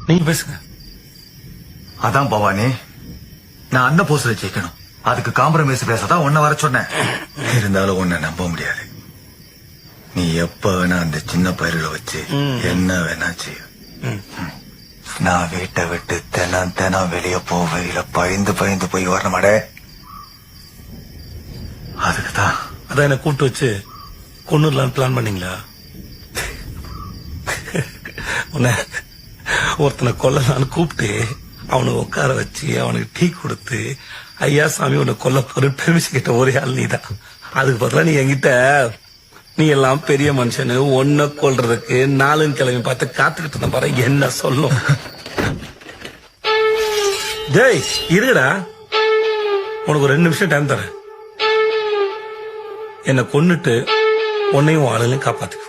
நீங்க பேசுங்க. அதான் பவானி, நான் அண்ணன் போஸ்ட்ல ஜெயிக்கணும். அதுக்கு காம்ப்ரமைஸ் பேசதான் உன்னை வர சொன்னேன். இருந்தாலும் உன்னை நம்ப முடியாது. நீ எப்ப வேணா அந்த சின்ன பயிர்களை வச்சு என்ன வேணா செய்ய. நான் வீட்டை விட்டு தினம் வெளியே போவையில பயந்து போய் வரணுமாடே. அதுக்குதான் அதான் என்ன கூப்பிட்டு வச்சு கொன்னுடலான்னு பிளான் பண்ணீங்களா? உன்னை ஒருத்தனை கொல்லலான்னு கூப்பிட்டு அவனுக்கு உட்கார வச்சு அவனுக்கு டீ கொடுத்து ஐயா சாமி உன்னை கொல்ல போற பெருமிச்சு கிட்ட ஒரே ஆள் நீதான். அதுக்கு பதிலா நீ என்கிட்ட நீ எல்லாம் பெரிய மனுஷனு ஒன்ன கொல்றதுக்கு நாலுன்னு கிழமை பார்த்து காத்துக்கிட்டு இருந்த பாரு என்ன சொல்லும். ஜெய் இருடா, உனக்கு ஒரு 2 நிமிஷம் டைம் தரேன். என்னை கொன்னுட்டு உன்னையும் ஆளுங்களையும் காப்பாத்துக்கு.